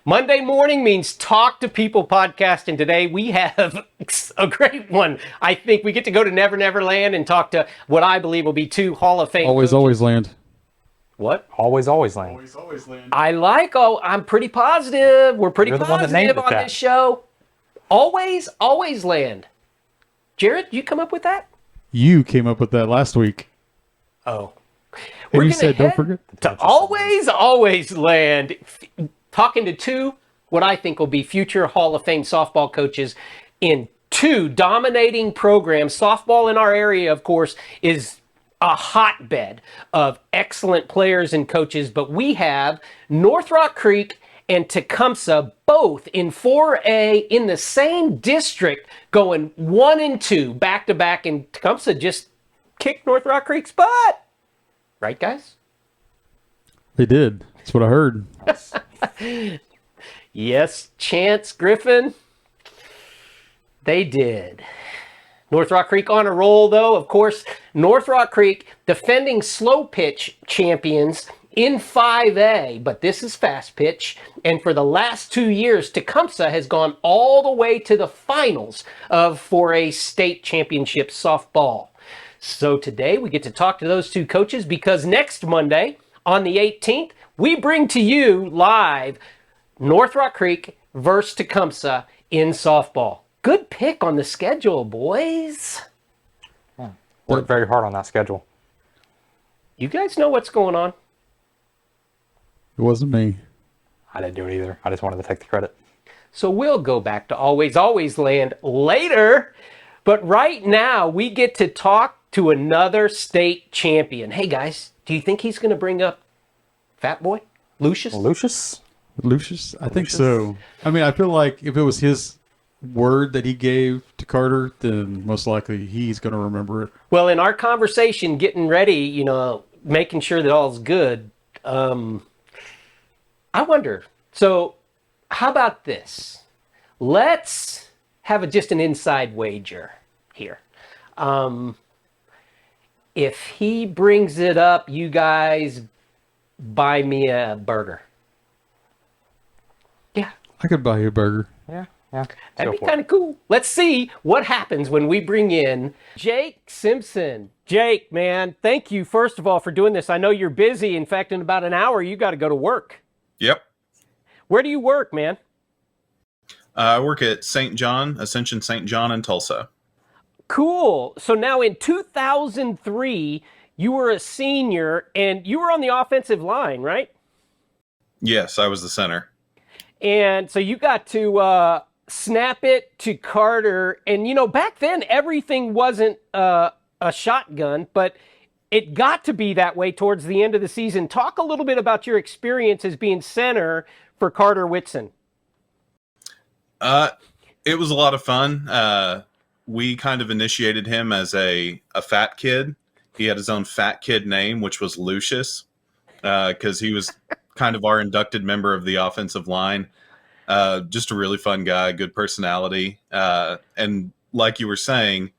Monday morning means Talk to People podcast, and today we have a great one. I think we get to go to Never Never Land and talk to what I believe will be two Hall of Fame Always, coaches. always land. What? Always, always land. Always, always land. I like, I'm pretty positive. We're pretty You're the one that named positive it on that. this show. Always, always land. Jared, you come up with that? You came up with that last week. Oh. And you gonna said, don't head forget. to always, always land. Talking to two, what I think will be future Hall of Fame softball coaches in two dominating programs. Softball in our area, of course, is a hotbed of excellent players and coaches, but we have North Rock Creek and Tecumseh both in 4A in the same district going 1 and 2 back to back, and Tecumseh just kicked North Rock Creek's butt. Right, guys? They did. That's what I heard. Yes, Chance, Griffin. They did. North Rock Creek on a roll, though. Of course, North Rock Creek defending slow pitch champions in 5A, but this is fast pitch. And for the last 2 years, Tecumseh has gone all the way to the finals of 4A state championship softball. So today we get to talk to those two coaches because next Monday on the 18th, we bring to you live North Rock Creek versus Tecumseh in softball. Good pick on the schedule, boys. Worked very hard on that schedule. You guys know what's going on? It wasn't me. I didn't do it either. I just wanted to take the credit. So we'll go back to Always, Always Land later. But right now, we get to talk to another state champion. Hey, guys, do you think he's going to bring up Fat Boy? Lucius? Lucius? Lucius? I think so. I mean, I feel like if it was his word that he gave to Carter, then most likely he's going to remember it. Well, in our conversation, getting ready, making sure that all's good, I wonder. So how about this? Let's have just an inside wager here. If he brings it up, you guys buy me a burger. Yeah. I could buy you a burger. Yeah. That'd be kind of cool. Let's see what happens when we bring in Jake Simpson. Jake, man, thank you, first of all, for doing this. I know you're busy. In fact, in about an hour, you got to go to work. Yep. Where do you work, man? I work at St. John, Ascension St. John in Tulsa. Cool. So now in 2003, you were a senior, and you were on the offensive line, right? Yes, I was the center. And so you got to snap it to Carter. And, back then, everything wasn't a shotgun, but it got to be that way towards the end of the season. Talk a little bit about your experience as being center for Carter Whitson. It was a lot of fun. We kind of initiated him as a fat kid. He had his own fat kid name, which was Lucius, because he was kind of our inducted member of the offensive line. Just a really fun guy, good personality. And like you were saying,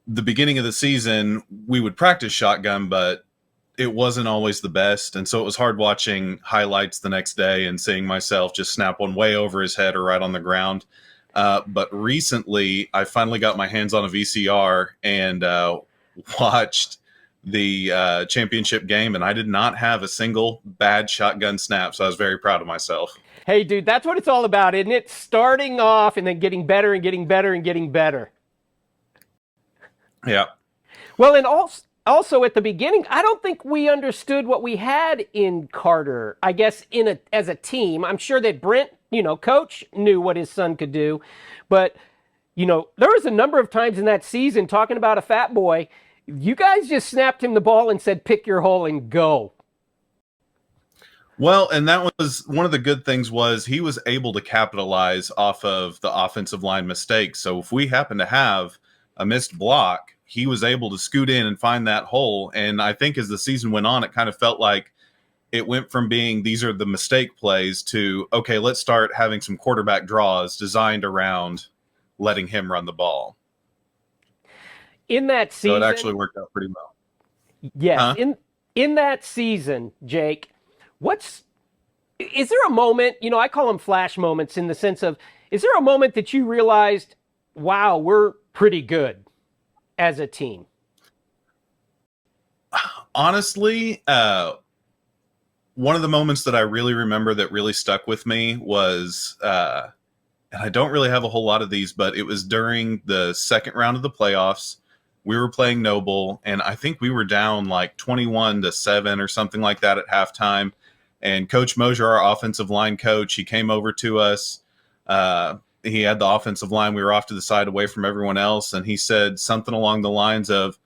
the beginning of the season, we would practice shotgun, but it wasn't always the best. And so it was hard watching highlights the next day and seeing myself just snap one way over his head or right on the ground. But recently, I finally got my hands on a VCR and watched the championship game, and I did not have a single bad shotgun snap, so I was very proud of myself. Hey, dude, that's what it's all about, isn't it? Starting off and then getting better and getting better and getting better. Yeah. Well, and also at the beginning, I don't think we understood what we had in Carter, I guess, as a team. I'm sure that Brent, coach, knew what his son could do. But, there was a number of times in that season, talking about a fat boy, you guys just snapped him the ball and said, pick your hole and go. Well, and that was one of the good things was he was able to capitalize off of the offensive line mistakes. So if we happen to have a missed block, he was able to scoot in and find that hole. And I think as the season went on, it kind of felt like it went from being these are the mistake plays to, okay, let's start having some quarterback draws designed around letting him run the ball. In that season, so it actually worked out pretty well. Yes. Huh? In that season, Jake, Is there a moment, I call them flash moments in the sense of, is there a moment that you realized, wow, we're pretty good as a team? Honestly, one of the moments that I really remember that really stuck with me was, and I don't really have a whole lot of these, but it was during the second round of the playoffs. We were playing Noble, and I think we were down like 21-7 or something like that at halftime. And Coach Mosier, our offensive line coach, he came over to us. He had the offensive line. We were off to the side away from everyone else, and he said something along the lines of,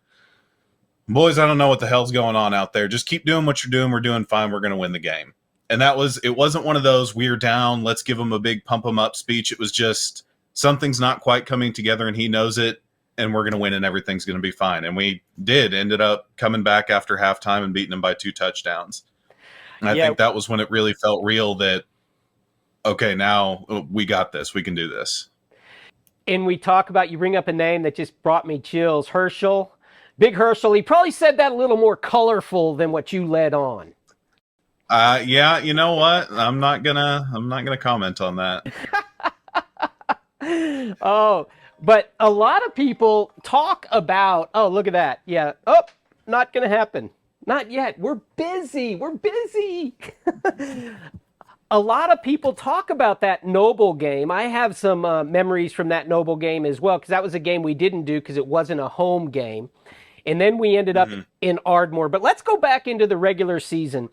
"Boys, I don't know what the hell's going on out there. Just keep doing what you're doing. We're doing fine. We're going to win the game." And it wasn't one of those we're down, let's give them a big pump them up speech. It was just something's not quite coming together and he knows it and we're going to win and everything's going to be fine. And we ended up coming back after halftime and beating them by 2 touchdowns. And I think that was when it really felt real that, okay, now we got this. We can do this. And we talk about, you bring up a name that just brought me chills, Herschel. Big Herschel. He probably said that a little more colorful than what you led on. Yeah, you know what? I'm not gonna comment on that. Oh, but a lot of people talk about, oh, look at that. Yeah. Oh, not gonna happen. Not yet. We're busy. A lot of people talk about that Noble game. I have some memories from that Noble game as well, because that was a game we didn't do because it wasn't a home game. And then we ended up in Ardmore. But let's go back into the regular season.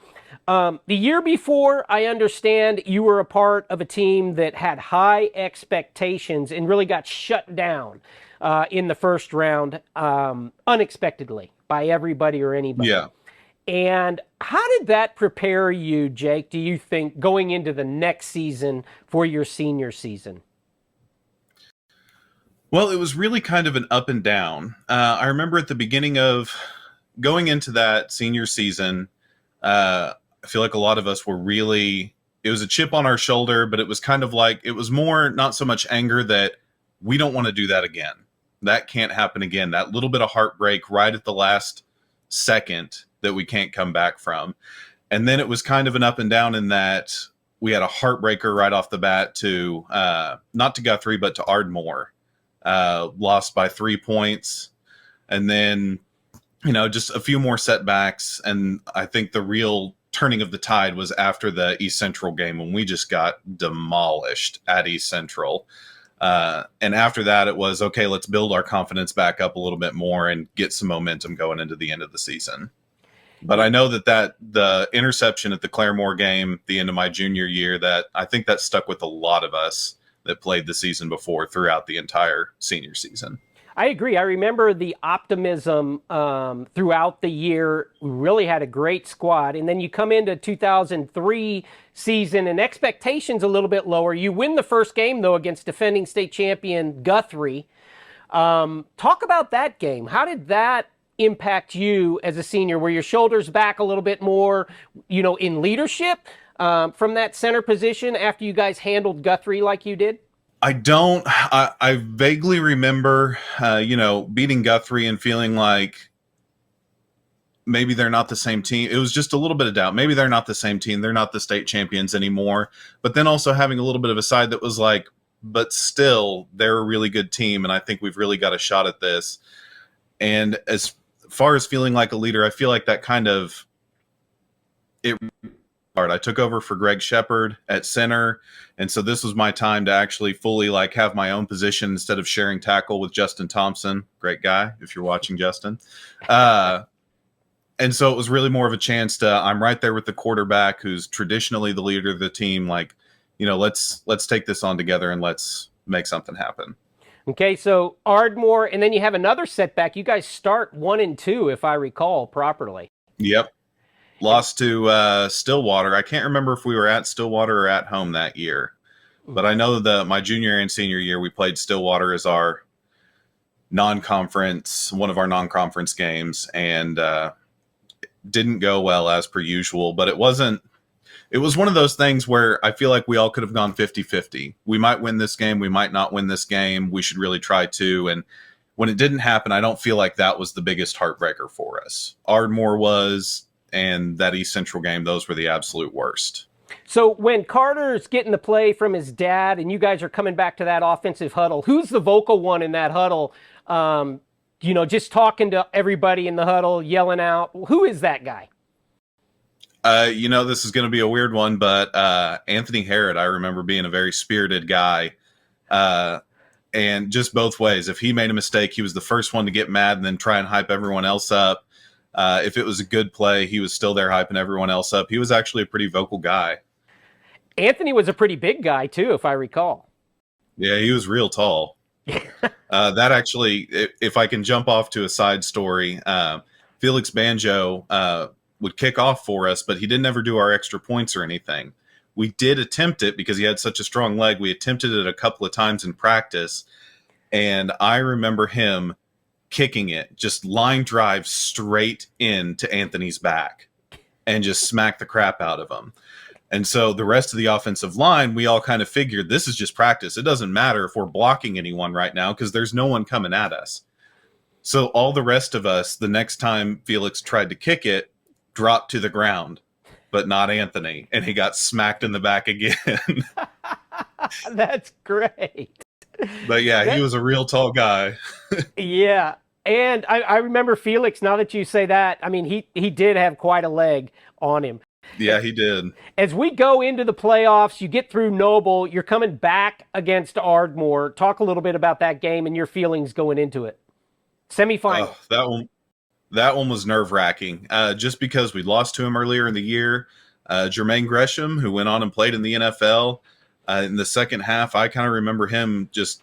The year before, I understand you were a part of a team that had high expectations and really got shut down in the first round unexpectedly by everybody or anybody. Yeah. And how did that prepare you, Jake, do you think, going into the next season for your senior season? Well, it was really kind of an up and down. I remember at the beginning of going into that senior season, I feel like a lot of us were really, it was a chip on our shoulder, but it was kind of like, it was more not so much anger that we don't want to do that again. That can't happen again. That little bit of heartbreak right at the last second that we can't come back from. And then it was kind of an up and down in that we had a heartbreaker right off the bat to, not to Guthrie, but to Ardmore. Lost by 3 points. And then, just a few more setbacks. And I think the real turning of the tide was after the East Central game when we just got demolished at East Central. And after that, it was, okay, let's build our confidence back up a little bit more and get some momentum going into the end of the season. But I know that the interception at the Claremore game, the end of my junior year, that I think that stuck with a lot of us that played the season before throughout the entire senior season. I agree. I remember the optimism throughout the year. We really had a great squad. And then you come into 2003 season and expectations a little bit lower. You win the first game, though, against defending state champion Guthrie. Talk about that game. How did that impact you as a senior? Were your shoulders back a little bit more, in leadership from that center position after you guys handled Guthrie like you did? I vaguely remember, beating Guthrie and feeling like maybe they're not the same team. It was just a little bit of doubt. Maybe they're not the same team. They're not the state champions anymore. But then also having a little bit of a side that was like, but still, they're a really good team. And I think we've really got a shot at this. And as far as feeling like a leader, I feel like that kind of, I took over for Greg Shepard at center. And so this was my time to actually fully have my own position instead of sharing tackle with Justin Thompson. Great guy, if you're watching, Justin. And so it was really more of a chance to, I'm right there with the quarterback who's traditionally the leader of the team. Let's take this on together and let's make something happen. Okay, so Ardmore, and then you have another setback. You guys start 1-2, if I recall properly. Yep. Lost to Stillwater. I can't remember if we were at Stillwater or at home that year. But I know that my junior and senior year, we played Stillwater as our one of our non-conference games, and didn't go well as per usual. But it was one of those things where I feel like we all could have gone 50-50. We might win this game. We might not win this game. We should really try to. And when it didn't happen, I don't feel like that was the biggest heartbreaker for us. Ardmore was, and that East Central game, those were the absolute worst. So when Carter's getting the play from his dad and you guys are coming back to that offensive huddle, who's the vocal one in that huddle? Just talking to everybody in the huddle, yelling out. Who is that guy? This is going to be a weird one, but Anthony Harrod, I remember being a very spirited guy. And just both ways. If he made a mistake, he was the first one to get mad and then try and hype everyone else up. If it was a good play, he was still there hyping everyone else up. He was actually a pretty vocal guy. Anthony was a pretty big guy, too, if I recall. Yeah, he was real tall. That actually, if I can jump off to a side story, Felix Banjo would kick off for us, but he didn't ever do our extra points or anything. We did attempt it because he had such a strong leg. We attempted it a couple of times in practice, and I remember him kicking it, just line drive straight into Anthony's back and just smack the crap out of him. And so the rest of the offensive line, we all kind of figured this is just practice. It doesn't matter if we're blocking anyone right now because there's no one coming at us. So all the rest of us, the next time Felix tried to kick it, dropped to the ground, but not Anthony. And he got smacked in the back again. That's great. But yeah, he was a real tall guy. Yeah. And I remember Felix, now that you say that, I mean, he did have quite a leg on him. Yeah, he did. As we go into the playoffs, you get through Noble, you're coming back against Ardmore. Talk a little bit about that game and your feelings going into it. Semifinal. That one was nerve-wracking. Just because we lost to him earlier in the year. Jermaine Gresham, who went on and played in the NFL. In the second half, I kind of remember him just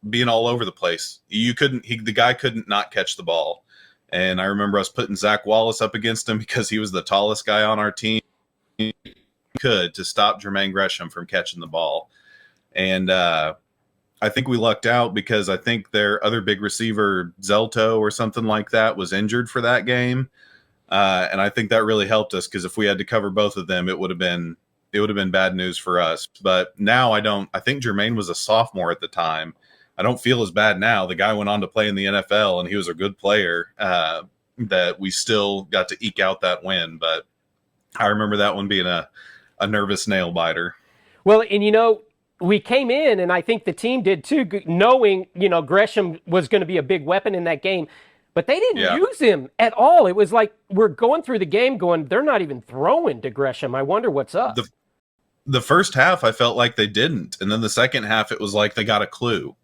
being all over the place. The guy couldn't not catch the ball. And I remember us putting Zach Wallace up against him because he was the tallest guy on our team. He could to stop Jermaine Gresham from catching the ball. And I think we lucked out because I think their other big receiver, Zelto or something like that, was injured for that game. And I think that really helped us because if we had to cover both of them, it would have been bad news for us. But now I think Jermaine was a sophomore at the time. I don't feel as bad now. The guy went on to play in the NFL, and he was a good player that we still got to eke out that win. But I remember that one being a nervous nail biter. Well, and we came in, and I think the team did too, knowing, Gresham was going to be a big weapon in that game. But they didn't use him at all. It was like we're going through the game going, they're not even throwing to Gresham. I wonder what's up. The first half, I felt like they didn't. And then the second half, it was like they got a clue.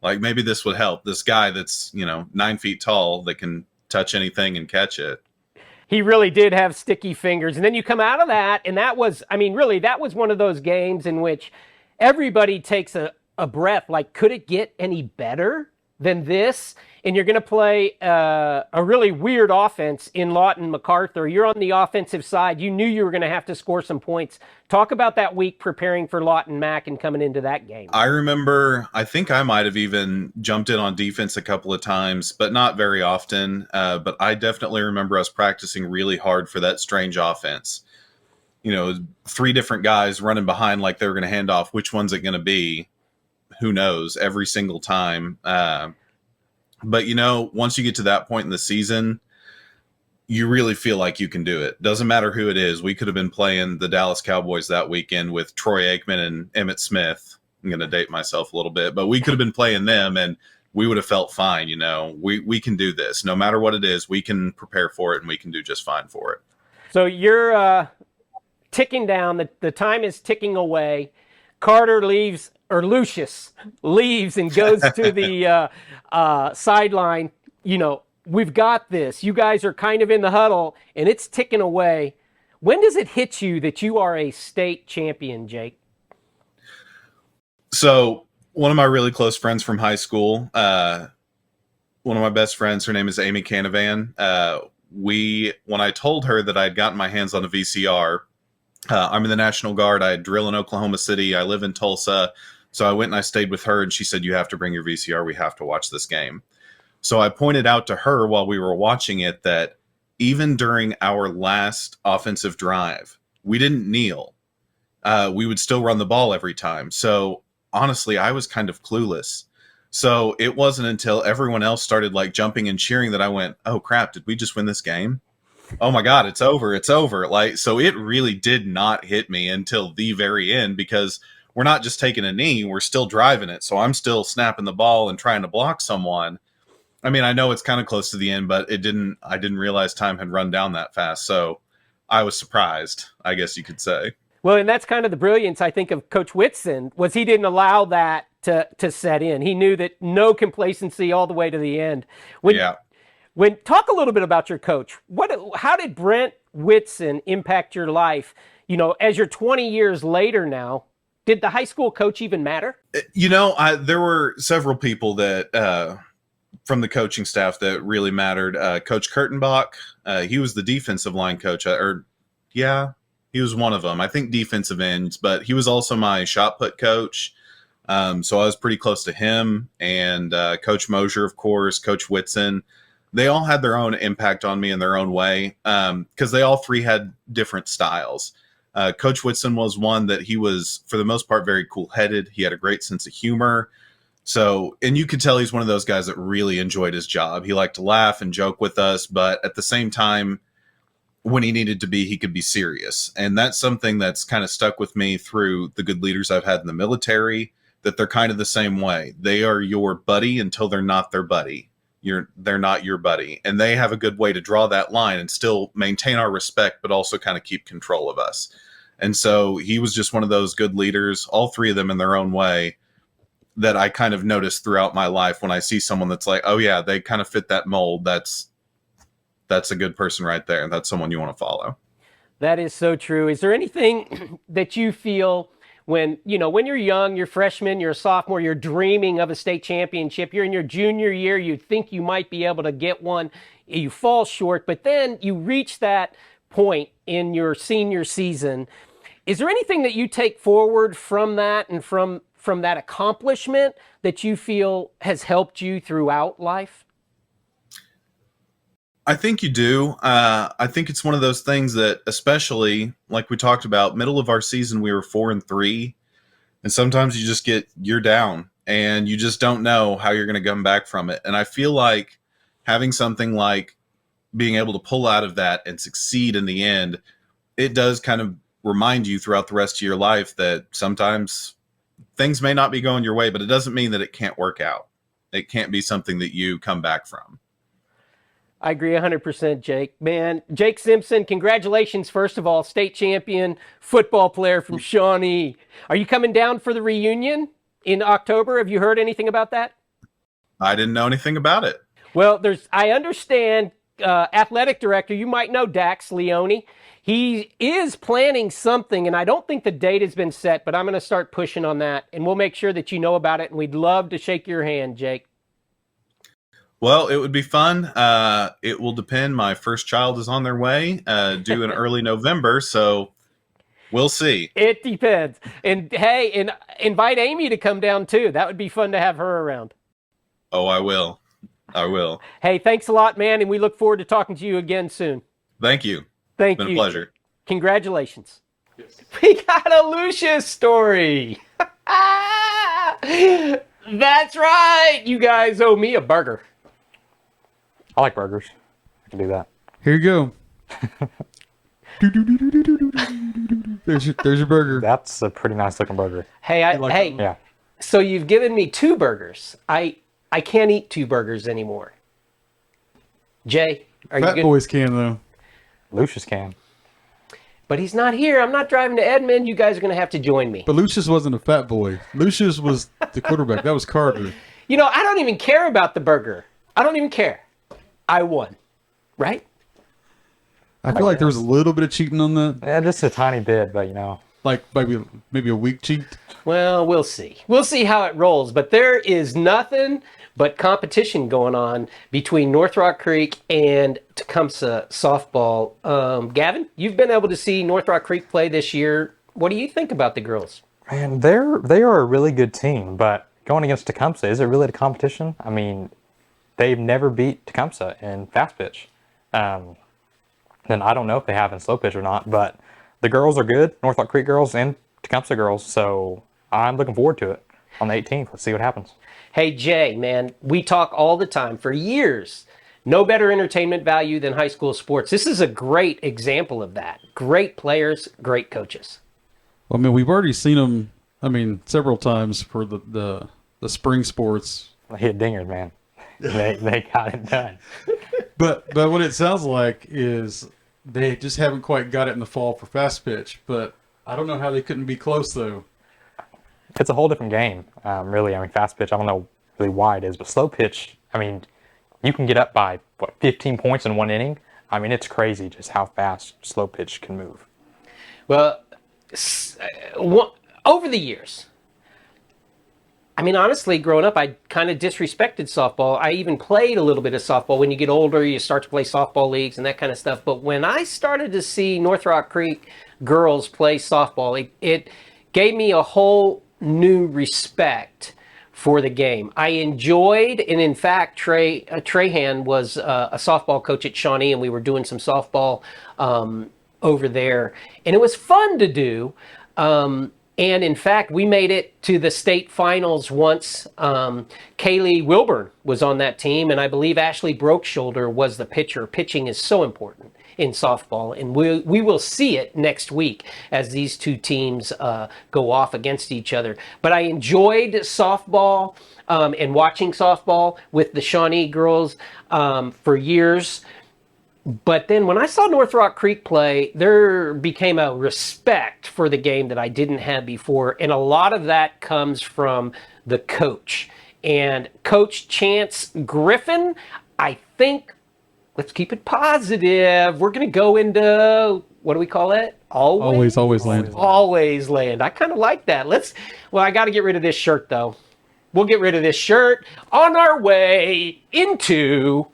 Like maybe this would help. This guy that's, 9 feet tall that can touch anything and catch it. He really did have sticky fingers. And then you come out of that, and that was one of those games in which everybody takes a breath. Like, could it get any better than this? And you're going to play a really weird offense in Lawton MacArthur. You're on the offensive side. You knew you were going to have to score some points. Talk about that week preparing for Lawton Mac and coming into that game. I remember, I think I might have even jumped in on defense a couple of times, but not very often. But I definitely remember us practicing really hard for that strange offense. 3 different guys running behind like they were going to hand off. Which one's it going to be? Who knows? Every single time. But, once you get to that point in the season, you really feel like you can do it. Doesn't matter who it is. We could have been playing the Dallas Cowboys that weekend with Troy Aikman and Emmitt Smith. I'm going to date myself a little bit, but we could have been playing them and we would have felt fine. We can do this. No matter what it is, we can prepare for it and we can do just fine for it. So you're ticking down. The time is ticking away. Carter leaves, or Lucius leaves and goes to the sideline. We've got this. You guys are kind of in the huddle, and it's ticking away. When does it hit you that you are a state champion, Jake? So one of my really close friends from high school, one of my best friends, her name is Amy Canavan. When I told her that I had gotten my hands on a VCR, I'm in the National Guard. I drill in Oklahoma City. I live in Tulsa. So I went and I stayed with her, and she said, you have to bring your VCR. We have to watch this game. So I pointed out to her while we were watching it that even during our last offensive drive, we didn't kneel. We would still run the ball every time. So honestly, I was kind of clueless. So it wasn't until everyone else started like jumping and cheering that I went, oh crap, did we just win this game? oh my God, it's over. It's over. Like, so it really did not hit me until the very end because we're not just taking a knee, we're still driving it. So I'm still snapping the ball and trying to block someone. I mean, I know it's kind of close to the end, but I didn't realize time had run down that fast. So I was surprised, I guess you could say. Well, and that's kind of the brilliance, I think, of Coach Whitson, was he didn't allow that to set in. He knew that no complacency all the way to the end. Yeah. When talk a little bit about your coach. How did Brent Whitson impact your life? You know, as you're 20 years later now, did the high school coach even matter? You know, there were several people that from the coaching staff that really mattered. Coach Kurtenbach, he was the defensive line coach, he was one of them. I think defensive ends, but he was also my shot put coach. So I was pretty close to him, and Coach Mosier, of course, Coach Whitson. They all had their own impact on me in their own way because they all three had different styles. Coach Whitson was one that he was, for the most part, very cool-headed. He had a great sense of humor. So, and you could tell he's one of those guys that really enjoyed his job. He liked to laugh and joke with us, but at the same time, when he needed to be, he could be serious. And that's something that's kind of stuck with me through the good leaders I've had in the military, that they're kind of the same way. They are your buddy until they're not their buddy. They're not your buddy. And they have a good way to draw that line and still maintain our respect, but also kind of keep control of us. And so he was just one of those good leaders, all three of them in their own way, that I kind of noticed throughout my life when I see someone that's like, oh yeah, they kind of fit that mold. That's a good person right there. That's someone you want to follow. That is so true. Is there anything that you feel when you're young, you're freshman, you're a sophomore, you're dreaming of a state championship, you're in your junior year, you think you might be able to get one, you fall short, but then you reach that point in your senior season. Is there anything that you take forward from that and from that accomplishment that you feel has helped you throughout life? I think you do. I think it's one of those things that, especially like we talked about, middle of our season, we were 4-3, and sometimes you're down and you just don't know how you're going to come back from it. And I feel like having something like being able to pull out of that and succeed in the end, it does kind of remind you throughout the rest of your life that sometimes things may not be going your way, but it doesn't mean that it can't work out. It can't be something that you come back from. I agree 100%, Jake. Man, Jake Simpson, congratulations, first of all, state champion football player from Shawnee. Are you coming down for the reunion in October? Have you heard anything about that? I didn't know anything about it. Well, I understand, athletic director, you might know Dax Leone. He is planning something, and I don't think the date has been set, but I'm going to start pushing on that, and we'll make sure that you know about it, and we'd love to shake your hand, Jake. Well, it would be fun. It will depend. My first child is on their way, due in early November, so we'll see. It depends. And hey, invite Amy to come down too. That would be fun to have her around. Oh, I will. Hey, thanks a lot, man, and we look forward to talking to you again soon. Thank you. Thank It's been you. a pleasure. Congratulations. Yes. We got a Lucius story. That's right. You guys owe me a burger. I like burgers. I can do that. Here you go. There's your burger. That's a pretty nice looking burger. Hey, Yeah. So you've given me 2 burgers. I can't eat 2 burgers anymore. Jay, are you Fat good? boys can though. Lucius can. But he's not here. I'm not driving to Edmond. You guys are going to have to join me. But Lucius wasn't a fat boy. Lucius was the quarterback. That was Carter. You know, I don't even care about the burger. I don't even care. I won, right? I feel like there was a little bit of cheating on that. Yeah, just a tiny bit, but Like maybe a weak cheat. Well, we'll see. We'll see how it rolls. But there is nothing but competition going on between North Rock Creek and Tecumseh softball. Gavin, you've been able to see North Rock Creek play this year. What do you think about the girls? Man, they are a really good team, but going against Tecumseh, is it really the competition? I mean, they've never beat Tecumseh in fast pitch. And I don't know if they have in slow pitch or not, but the girls are good, North Rock Creek girls and Tecumseh girls, so I'm looking forward to it on the 18th. Let's see what happens. Hey, Jay, man, we talk all the time for years No better entertainment value than high school sports. This is a great example of that. Great players, great coaches. Well, I mean, we've already seen them. I mean, several times for the spring sports. They hit dingers, man. They got it done. But what it sounds like is they just haven't quite got it in the fall for fast pitch. But I don't know how they couldn't be close though. It's a whole different game, really. I mean, fast pitch, I don't know really why it is, but slow pitch, I mean, you can get up by, 15 points in one inning? I mean, it's crazy just how fast slow pitch can move. Well, over the years, I mean, honestly, growing up, I kind of disrespected softball. I even played a little bit of softball. When you get older, you start to play softball leagues and that kind of stuff. But when I started to see North Rock Creek girls play softball, it gave me a whole new respect for the game. I enjoyed, and in fact, Trayhan was a softball coach at Shawnee, and we were doing some softball over there, and it was fun to do. And in fact, we made it to the state finals once. Kaylee Wilburn was on that team, and I believe Ashley Brokeshoulder was the pitcher. Pitching is so important in softball, and we will see it next week as these two teams go off against each other. But I enjoyed softball and watching softball with the Shawnee girls for years. But then when I saw North Rock Creek play, there became a respect for the game that I didn't have before. And a lot of that comes from the coach. And Coach Chance Griffin, I think, let's keep it positive. We're going to go into, what do we call it? Always land. Always land. I kind of like that. I got to get rid of this shirt, though. We'll get rid of this shirt on our way into...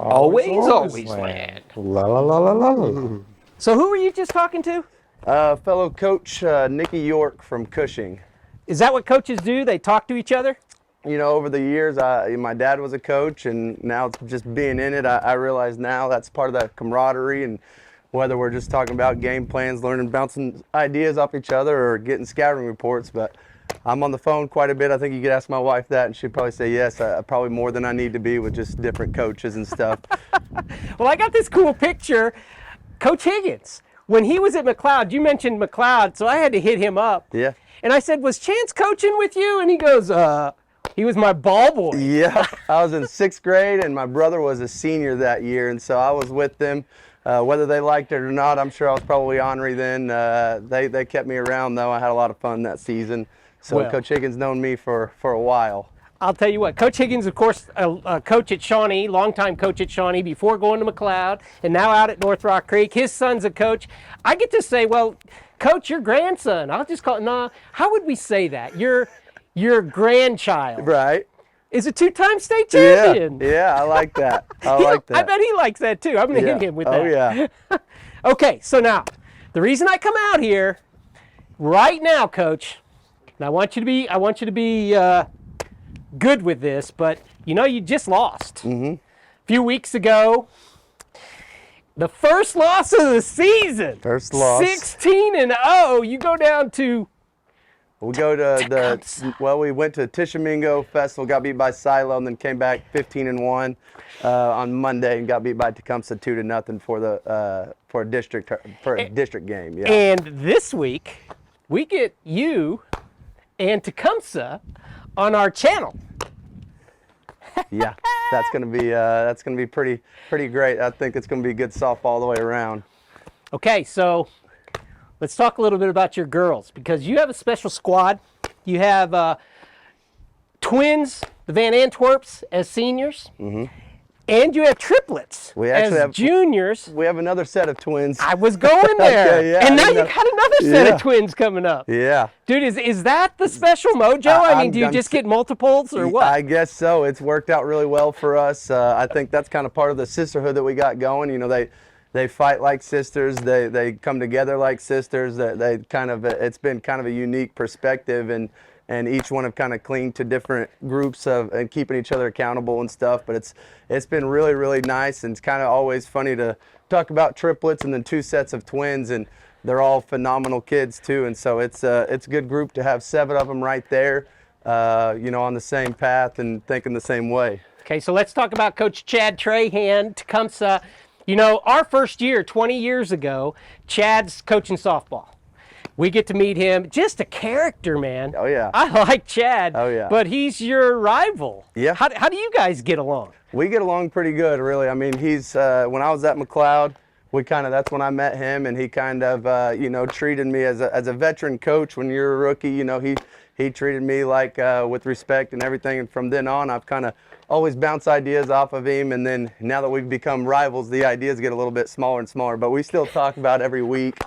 Always land. La la la la la. So who were you just talking to? Fellow coach Nikki York from Cushing. Is that what coaches do? They talk to each other? You know, over the years, my dad was a coach, and now just being in it, I realize now that's part of that camaraderie. And whether we're just talking about game plans, learning, bouncing ideas off each other, or getting scouting reports, but I'm on the phone quite a bit. I think you could ask my wife that, and she'd probably say yes. Probably more than I need to be with just different coaches and stuff. Well, I got this cool picture. Coach Higgins, when he was at McLeod, you mentioned McLeod, so I had to hit him up. Yeah. And I said, was Chance coaching with you? And he goes, he was my ball boy. Yeah, I was in 6th grade, and my brother was a senior that year, and so I was with them. Whether they liked it or not, I'm sure I was probably ornery then. They kept me around, though. I had a lot of fun that season. So Well, Coach Higgins known me for a while. I'll tell you what, Coach Higgins, of course, a coach at Shawnee, longtime coach at Shawnee before going to McLeod, and now out at North Rock Creek. His son's a coach. I get to say, well, Coach, your grandson. I'll just call it, nah, how would we say that? Your grandchild Right. is a two-time state champion. Yeah, I like that. I I bet he likes that too. I'm going to hit him with that. Oh, yeah. Okay, so now, the reason I come out here right now, Coach, and I want you to be good with this, but you just lost. Mm-hmm. A few weeks ago, the first loss of the season. First loss. 16-0. You go down to We go to Tecumseh. we went to Tishomingo Festival, got beat by Silo, and then came back 15-1 on Monday and got beat by Tecumseh 2-0 for a district game. Yeah. And this week, we get you and Tecumseh on our channel. Yeah, that's gonna be pretty great. I think it's gonna be good softball all the way around. Okay, so let's talk a little bit about your girls, because you have a special squad. You have twins, the Van Antwerps, as seniors, and you have triplets We actually as have- juniors. We have another set of twins. I was going there, Okay, yeah, and now I you know. got another set Yeah. of twins coming up. Yeah. Dude, is that the special mojo? I mean, do you I'm just s- get multiples or what? I guess so. It's worked out really well for us. I think that's kind of part of the sisterhood that we got going. You know, they fight like sisters. They come together like sisters. They kind of it's been kind of a unique perspective, and each one have kind of clinged to different groups and keeping each other accountable and stuff. But it's been really nice, and it's kind of always funny to talk about triplets and then two sets of twins, and they're all phenomenal kids too. And so it's a good group to have 7 of them right there, on the same path and thinking the same way. Okay, so let's talk about Coach Chad Trayhan, Tecumseh. You know, our first year, 20 years ago, Chad's coaching softball. We get to meet him. Just a character, man. Oh, yeah. I like Chad. Oh, yeah. But he's your rival. Yeah. How do you guys get along? We get along pretty good, really. I mean, he's when I was at McLeod, that's when I met him, and he kind of you know, treated me as a veteran coach. When you're a rookie, you know, he treated me like with respect and everything. And from then on, I've kind of always bounced ideas off of him. And then now that we've become rivals, the ideas get a little bit smaller and smaller. But we still talk about it every week.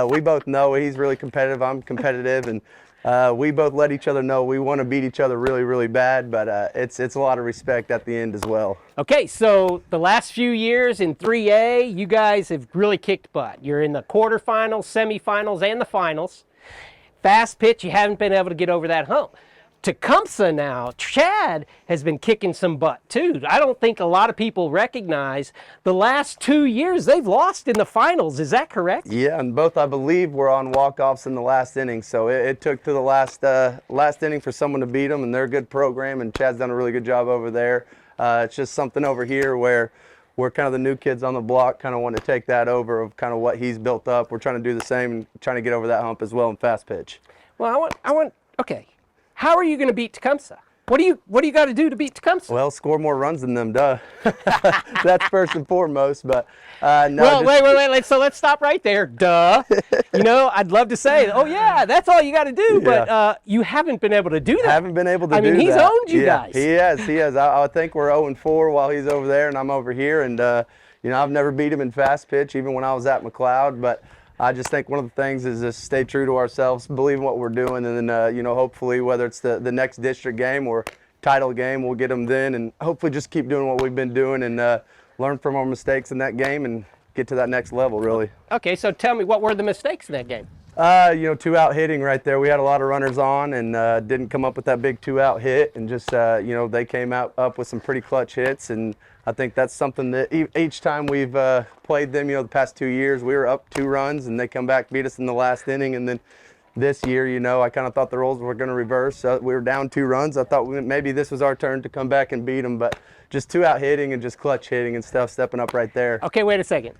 We both know he's really competitive. I'm competitive, and we both let each other know we want to beat each other really, really bad. But it's a lot of respect at the end as well. Okay, so the last few years in 3A, you guys have really kicked butt. You're in the quarterfinals, semifinals, and the finals. Fast pitch, you haven't been able to get over that hump. Tecumseh now, Chad has been kicking some butt too. I don't think a lot of people recognize the last 2 years they've lost in the finals. Is that correct? Yeah, and both, I believe, were on walk-offs in the last inning. So it took to the last inning for someone to beat them, and they're a good program, and Chad's done a really good job over there. It's just something over here where we're kind of the new kids on the block, kind of want to take that over of kind of what he's built up. We're trying to do the same and trying to get over that hump as well in fast pitch. Well, okay. How are you going to beat Tecumseh? What do you got to do to beat Tecumseh? Well, score more runs than them, duh. That's first and foremost. But no. Well, wait. So let's stop right there. Duh. You know, I'd love to say, oh yeah, that's all you got to do, but you haven't been able to do that. Haven't been able to do that. I mean, he's owned you guys. He has. I think we're 0-4 while he's over there and I'm over here. And you know, I've never beat him in fast pitch, even when I was at McLeod. But I just think one of the things is just stay true to ourselves, believe in what we're doing, and then you know, hopefully whether it's the next district game or title game, we'll get them then, and hopefully just keep doing what we've been doing and learn from our mistakes in that game and get to that next level, really. Okay, so tell me, what were the mistakes in that game? You know, 2-out hitting right there. We had a lot of runners on and didn't come up with that big 2-out hit, and just you know, they came up with some pretty clutch hits, and I think that's something that each time we've played them, you know, the past 2 years, we were up 2 runs and they come back, beat us in the last inning. And then this year, you know, I kind of thought the roles were going to reverse. We were down 2 runs. I thought maybe this was our turn to come back and beat them, but just 2-out hitting and just clutch hitting and stuff, stepping up right there. Okay, wait a second.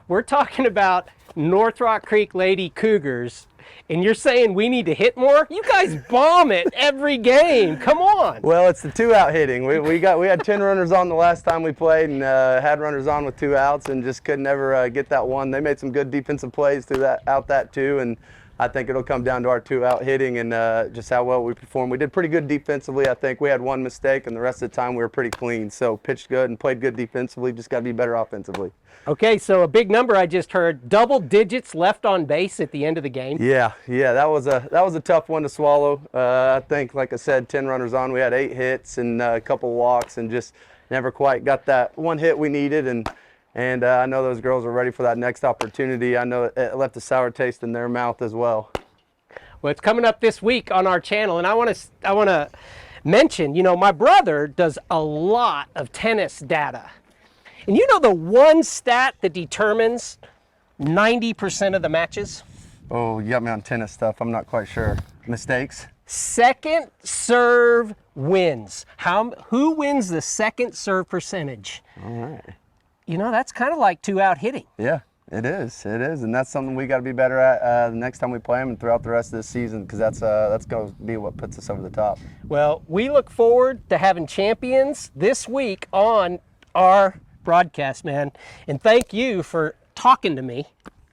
We're talking about North Rock Creek Lady Cougars, and you're saying we need to hit more? You guys bomb it every game. Come on. Well, it's the 2-out hitting. We had 10 runners on the last time we played, and had runners on with 2 outs, and just could never get that one. They made some good defensive plays through that too, and I think it'll come down to our 2-out hitting and just how well we performed. We did pretty good defensively. I think we had one mistake, and the rest of the time we were pretty clean. So pitched good and played good defensively. Just got to be better offensively. Okay, so a big number I just heard, double digits left on base at the end of the game. Yeah, that was a tough one to swallow. I think, like I said, 10 runners on. We had 8 hits and a couple walks, and just never quite got that one hit we needed. And I know those girls are ready for that next opportunity. I know it left a sour taste in their mouth as well. Well, it's coming up this week on our channel, and I want to mention, you know, my brother does a lot of tennis data. And you know the one stat that determines 90% of the matches? Oh, you got me on tennis stuff. I'm not quite sure. Mistakes? Second serve wins. Who wins the second serve percentage? All right. You know, that's kind of like 2-out hitting. Yeah, it is. And that's something we got to be better at the next time we play them and throughout the rest of the season, because that's going to be what puts us over the top. Well, we look forward to having champions this week on our broadcast, man. And thank you for talking to me,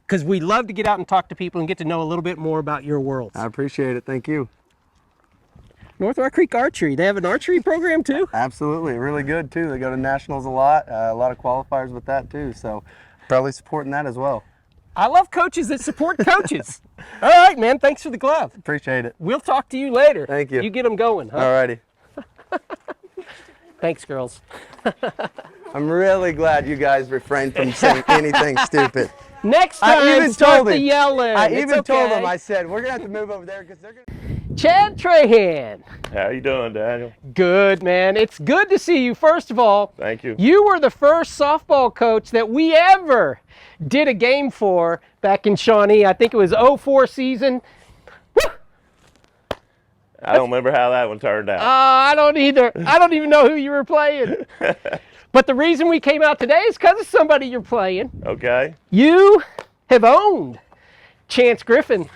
because we love to get out and talk to people and get to know a little bit more about your world. I appreciate it. Thank you. North Rock Creek Archery, they have an archery program too? Absolutely, really good too. They go to nationals a lot of qualifiers with that too, so probably supporting that as well. I love coaches that support coaches. All right, man, thanks for the glove. Appreciate it. We'll talk to you later. Thank you. You get them going, huh? All righty. Thanks, girls. I'm really glad you guys refrained from saying anything stupid. Next time, start the yelling. I It's even told okay. them, I said, we're going to have to move over there because they're going to... Chad Trayhan. How you doing, Daniel? Good, man. It's good to see you. First of all, Thank you. You were the first softball coach that we ever did a game for back in Shawnee. I think it was 04 season. Woo! I don't remember how that one turned out. I don't either. I don't even know who you were playing. But the reason we came out today is because of somebody you're playing. Okay. You have owned Chance Griffin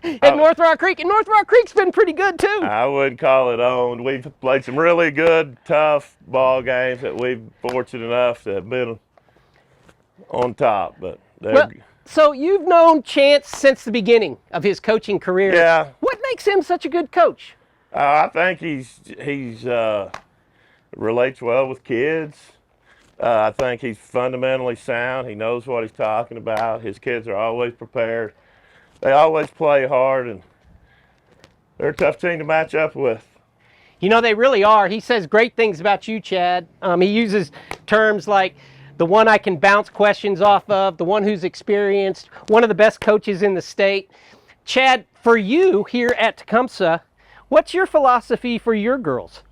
at North Rock Creek, and North Rock Creek's been pretty good too. I wouldn't call it owned. We've played some really good, tough ball games that we've fortunate enough to have been on top. But Well, so you've known Chance since the beginning of his coaching career. Yeah. What makes him such a good coach? I think he's relates well with kids. I think he's fundamentally sound. He knows what he's talking about. His kids are always prepared. They always play hard, and they're a tough team to match up with. You know, they really are. He says great things about you, Chad. He uses terms like the one I can bounce questions off of, the one who's experienced, one of the best coaches in the state. Chad, for you here at Tecumseh, what's your philosophy for your girls?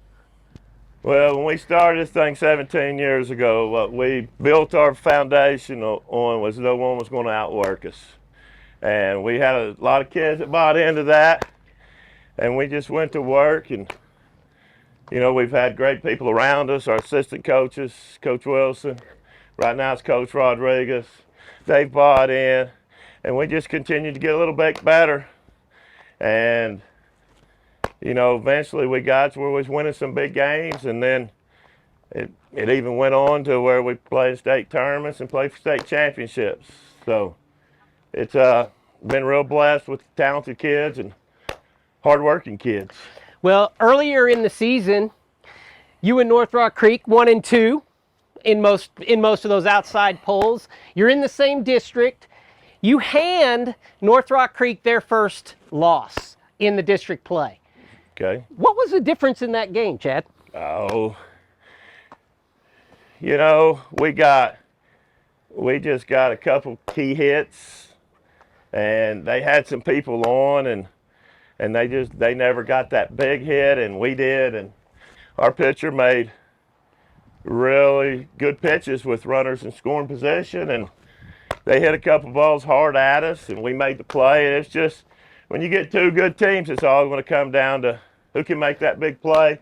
Well, when we started this thing 17 years ago, what we built our foundation on was no one was going to outwork us. And we had a lot of kids that bought into that, and we just went to work. And you know, we've had great people around us, our assistant coaches, Coach Wilson. Right now it's Coach Rodriguez. They've bought in, and we just continue to get a little bit better. And you know, eventually we got to where we was winning some big games, and then it even went on to where we played state tournaments and played for state championships. So it's been real blessed with talented kids and hardworking kids. Well, earlier in the season, you and North Rock Creek 1-2 in most of those outside polls. You're in the same district. You hand North Rock Creek their first loss in the district play. Okay. What was the difference in that game, Chad? Oh, you know, we just got a couple key hits, and they had some people on, and they never got that big hit, and we did, and our pitcher made really good pitches with runners in scoring position, and they hit a couple balls hard at us, and we made the play. And it's just, when you get two good teams, it's all going to come down to who can make that big play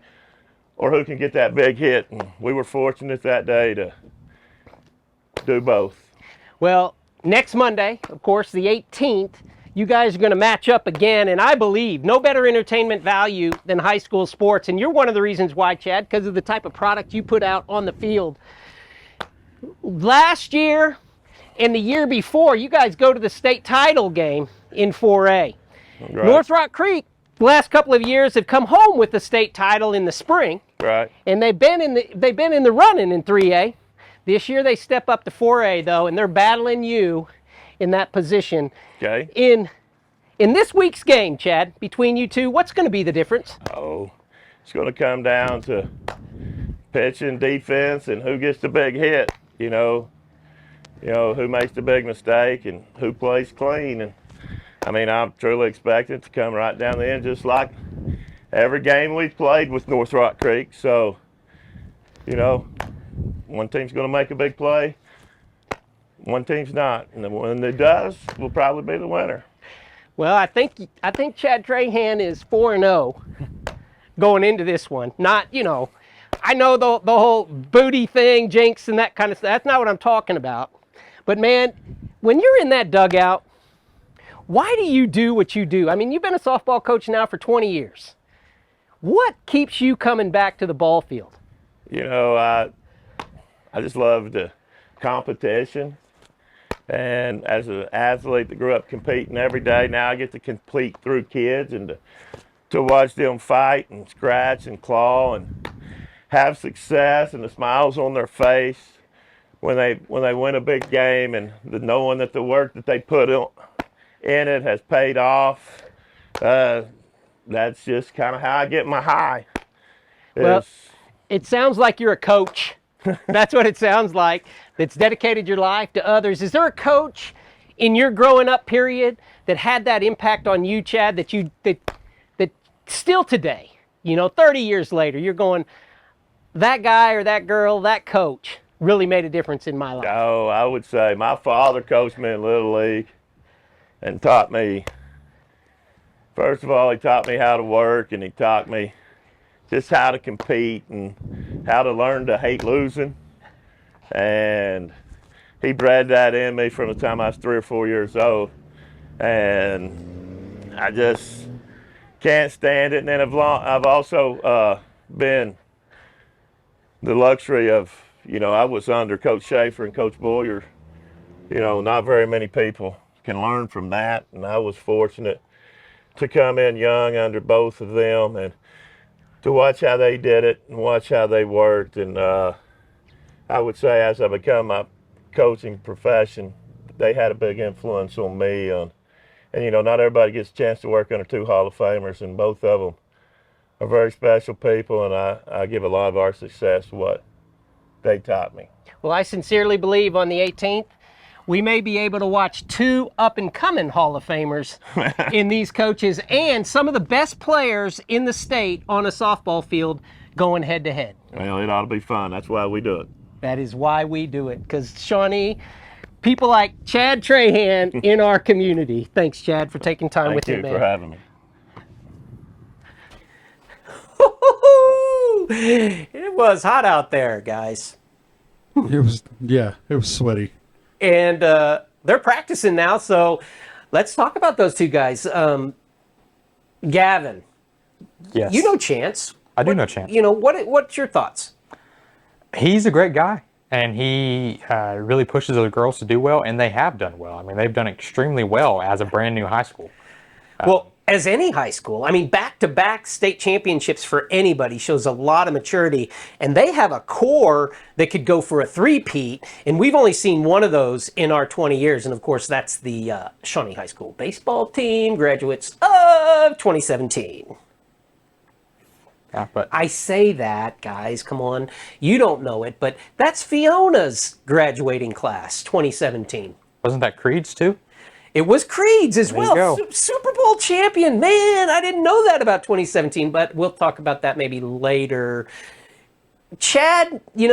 or who can get that big hit. And we were fortunate that day to do both. Well, next Monday, of course, the 18th, you guys are going to match up again, and I believe no better entertainment value than high school sports. And you're one of the reasons why, Chad, because of the type of product you put out on the field. Last year and the year before, you guys go to the state title game in 4A. Right. North Rock Creek, the last couple of years, have come home with the state title in the spring, Right. and they've been in the running in 3A. This year they step up to 4A though, and they're battling you in that position. Okay. In this week's game, Chad, between you two, what's going to be the difference? Oh, it's going to come down to pitching, defense, and who gets the big hit. You know, who makes the big mistake and who plays clean. And I mean, I'm truly expecting it to come right down the end, just like every game we've played with North Rock Creek. So, you know, one team's going to make a big play, one team's not, and when it does, we'll probably be the winner. Well, I think Chad Trayhan is 4-0 going into this one. Not, you know, I know the whole booty thing, jinx, and that kind of stuff. That's not what I'm talking about. But man, when you're in that dugout, why do you do what you do? I mean, you've been a softball coach now for 20 years. What keeps you coming back to the ball field? You know, I just love the competition. And as an athlete that grew up competing every day, now I get to compete through kids and to watch them fight and scratch and claw and have success and the smiles on their face when they win a big game, and the knowing that the work that they put in it has paid off. That's just kind of how I get my high. Well, it sounds like you're a coach. That's what it sounds like. That's dedicated your life to others. Is there a coach in your growing up period that had that impact on you, Chad, that still today, you know, 30 years later, you're going, that guy or that girl, that coach really made a difference in my life? Oh, I would say my father coached me in Little League and taught me First of all, he taught me how to work, and he taught me just how to compete and how to learn to hate losing. And he bred that in me from the time I was 3 or 4 years old. And I just can't stand it. And then I've also been the luxury of, I was under Coach Schaefer and Coach Boyer. Not very many people can learn from that. And I was fortunate to come in young under both of them and to watch how they did it and watch how they worked. And I would say as I become my coaching profession, they had a big influence on me. And not everybody gets a chance to work under 2 Hall of Famers, and both of them are very special people, and I give a lot of our success to what they taught me. Well, I sincerely believe on the 18th, we may be able to watch 2 up-and-coming Hall of Famers in these coaches and some of the best players in the state on a softball field going head-to-head. Well, it ought to be fun. That's why we do it. That is why we do it, because Shawnee, people like Chad Trayhan in our community. Thanks, Chad, for taking time with me, man. Thank you for having me. It was hot out there, guys. It was sweaty. And they're practicing now, so let's talk about those 2 guys. Gavin, Yes. you know Chance. I do know Chance. What's your thoughts? He's a great guy, and he really pushes other girls to do well, and they have done well. I mean, they've done extremely well as a brand new high school. Well, as any high school, I mean, back-to-back state championships for anybody shows a lot of maturity, and they have a core that could go for a 3-peat, and we've only seen one of those in our 20 years, and of course, that's the Shawnee High School baseball team, graduates of 2017. Yeah, but I say that, guys, come on. You don't know it, but that's Fiona's graduating class, 2017. wasn't that Creed's too? It was Creed's as There you well. go. Super Bowl champion. Man, I didn't know that about 2017, but we'll talk about that maybe later. Chad, he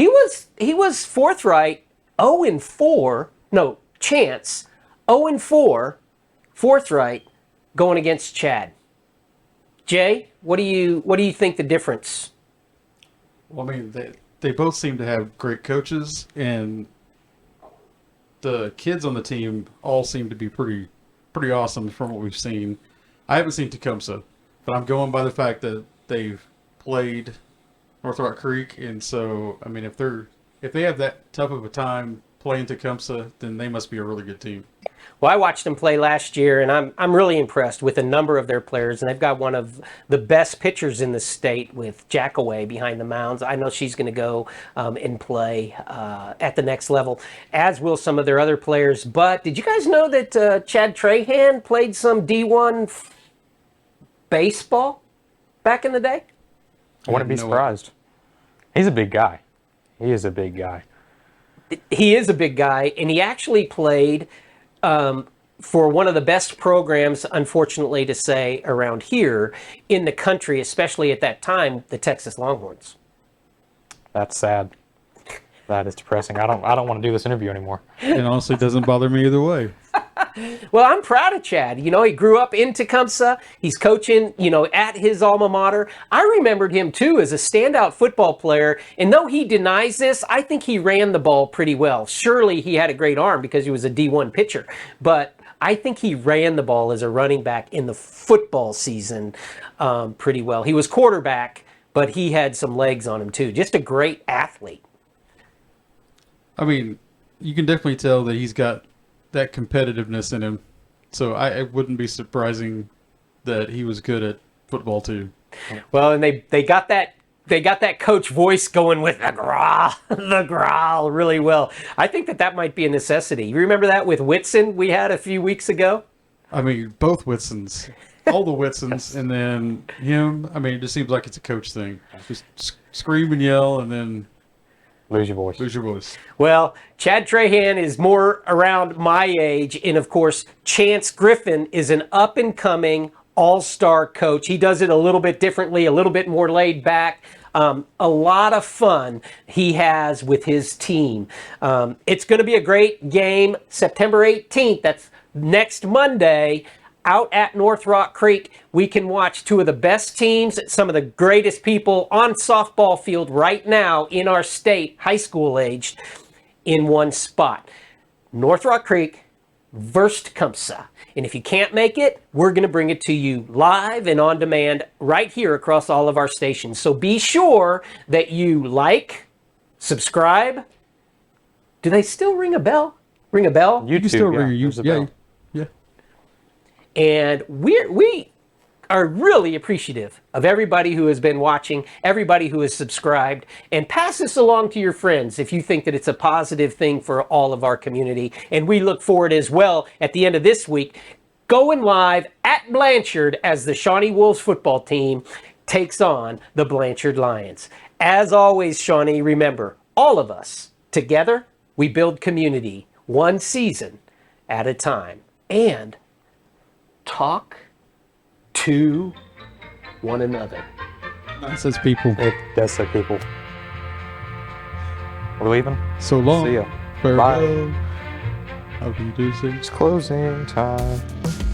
was forthright, 0-4. No, Chance, 0-4, forthright, going against Chad. Jay, what do you think the difference? Well, I mean, they both seem to have great coaches, and the kids on the team all seem to be pretty awesome from what we've seen. I haven't seen Tecumseh, but I'm going by the fact that they've played North Rock Creek, and so I mean, if they have that tough of a time playing Tecumseh, then they must be a really good team. Well, I watched them play last year, and I'm really impressed with a number of their players, and they've got one of the best pitchers in the state with Jackaway behind the mounds. I know she's going to go and play at the next level, as will some of their other players. But did you guys know that Chad Trayhan played some D1 baseball back in the day? I wouldn't be surprised. He's a big guy. He is a big guy. He is a big guy, and he actually played for one of the best programs, unfortunately to say, around here in the country, especially at that time, the Texas Longhorns. That's sad. That is depressing. I don't want to do this interview anymore. And honestly, it doesn't bother me either way. Well, I'm proud of Chad. He grew up in Tecumseh. He's coaching, at his alma mater. I remembered him, too, as a standout football player. And though he denies this, I think he ran the ball pretty well. Surely he had a great arm because he was a D1 pitcher. But I think he ran the ball as a running back in the football season pretty well. He was quarterback, but he had some legs on him, too. Just a great athlete. I mean, you can definitely tell that he's got that competitiveness in him. So it wouldn't be surprising that he was good at football too. Well, and they got that coach voice going with the growl really well. I think that might be a necessity. You remember that with Whitson we had a few weeks ago? I mean, both Whitsons, all the Whitsons, and then him. I mean, it just seems like it's a coach thing. Just scream and yell, and then Lose your voice. lose your voice. Well, Chad Trayhan is more around my age, and of course, Chance Griffin is an up-and-coming all-star coach. He does it a little bit differently, a little bit more laid back. A lot of fun he has with his team. It's going to be a great game, September 18th. That's next Monday. out at North Rock Creek. We can watch two of the best teams, some of the greatest people on softball field right now in our state, high school aged, in one spot. North Rock Creek versus Tecumseh. And if you can't make it, we're going to bring it to you live and on demand right here across all of our stations. So be sure that you like, subscribe. Do they still ring a bell? Ring a bell? You can still ring your there's a yeah, bell. yeah. And we are really appreciative of everybody who has been watching, everybody who has subscribed, and pass this along to your friends if you think that it's a positive thing for all of our community. And we look forward as well at the end of this week going live at Blanchard as the Shawnee Wolves football team takes on the Blanchard Lions. As always, Shawnee, remember, all of us together, we build community one season at a time. And talk to one another. That says people. It does say people. We're leaving. So long. See ya. Farewell. Bye. How do you do things? It's closing time.